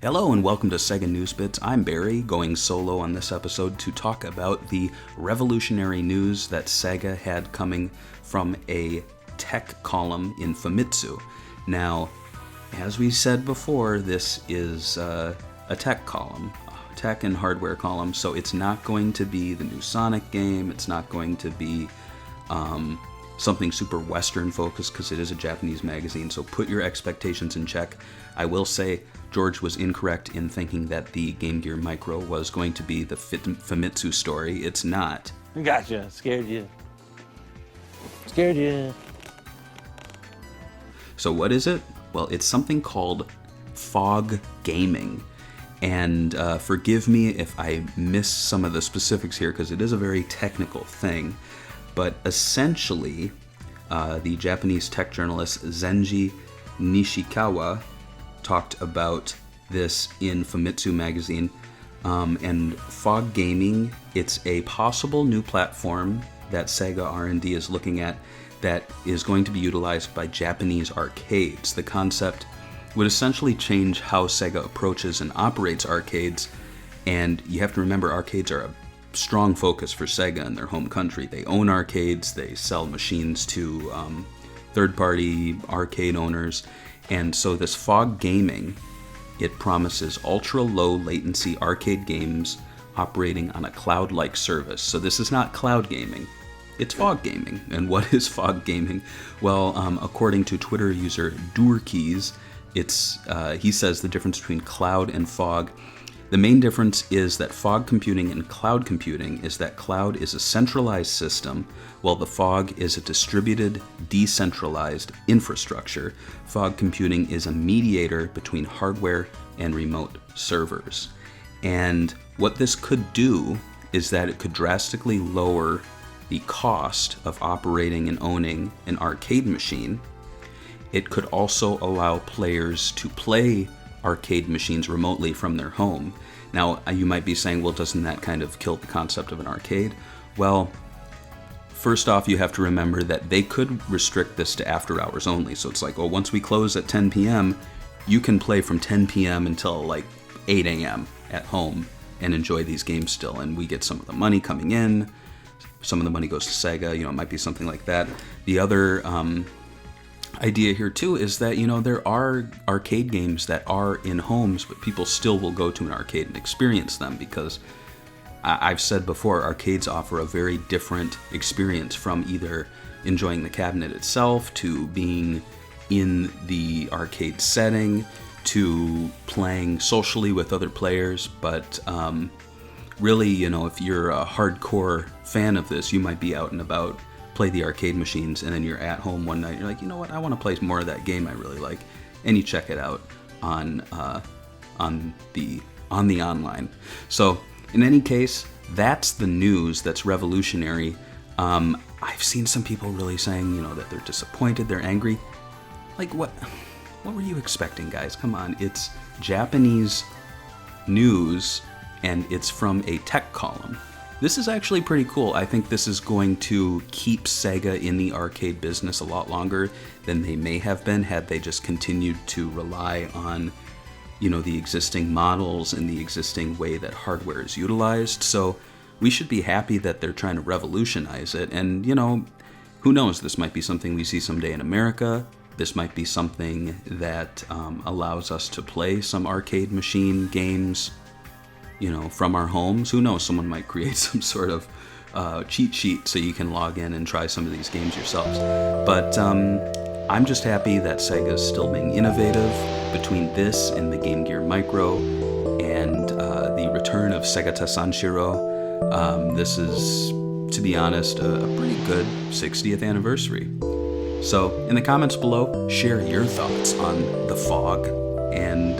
Hello and welcome to Sega News Bits. I'm Barry, going solo on this episode to talk about the revolutionary news that Sega had coming from a tech column in Famitsu. Now, as we said before, this is a tech column, a tech and hardware column, so it's not going to be the new Sonic game, it's not going to be something super Western focused because it is a Japanese magazine, so put your expectations in check. I will say George was incorrect in thinking that the Game Gear Micro was going to be the Famitsu story. It's not. Gotcha. Scared you. So what is it? Well, it's something called Fog Gaming. And forgive me if I miss some of the specifics here because it is a very technical thing. But essentially, the Japanese tech journalist Zenji Nishikawa talked about this in Famitsu magazine. And Fog Gaming, it's a possible new platform that Sega R&D is looking at that is going to be utilized by Japanese arcades. The concept would essentially change how Sega approaches and operates arcades. And you have to remember, arcades are a strong focus for Sega in their home country. They own arcades, they sell machines to third-party arcade owners, and so this Fog Gaming, it promises ultra-low latency arcade games operating on a cloud-like service. So this is not cloud gaming, it's fog gaming. And what is fog gaming? Well, according to Twitter user Doorkeys, he says the difference between cloud and fog. The main difference is that fog computing and cloud computing is that cloud is a centralized system, while the fog is a distributed, decentralized infrastructure. Fog computing is a mediator between hardware and remote servers. And what this could do is that it could drastically lower the cost of operating and owning an arcade machine. It could also allow players to play arcade machines remotely from their home. Now, you might be saying, well, doesn't that kind of kill the concept of an arcade? Well, first off, you have to remember that they could restrict this to after hours only. So it's like, oh, once we close at 10 p.m., you can play from 10 p.m. until like 8 a.m. at home and enjoy these games still. And we get some of the money coming in. Some of the money goes to Sega. It might be something like that. The other idea here too is that there are arcade games that are in homes, but people still will go to an arcade and experience them because I've said before, arcades offer a very different experience from either enjoying the cabinet itself to being in the arcade setting to playing socially with other players. But really, if you're a hardcore fan of this, you might be out and about, play the arcade machines, and then you're at home one night, you're like, you know what, I want to play more of that game I really like, and you check it out on the online. So in any case, that's the news that's revolutionary. I've seen some people really saying, that they're disappointed, they're angry. Like, what were you expecting, guys? Come on, it's Japanese news, and it's from a tech column. This is actually pretty cool. I think this is going to keep Sega in the arcade business a lot longer than they may have been had they just continued to rely on, the existing models and the existing way that hardware is utilized. So we should be happy that they're trying to revolutionize it. And, who knows? This might be something we see someday in America. This might be something that allows us to play some arcade machine games from our homes. Who knows, someone might create some sort of cheat sheet so you can log in and try some of these games yourselves. But I'm just happy that Sega's still being innovative between this and the Game Gear Micro and the return of Sega Sanshiro. This is, to be honest, a pretty good 60th anniversary. So in the comments below, share your thoughts on the Fog, and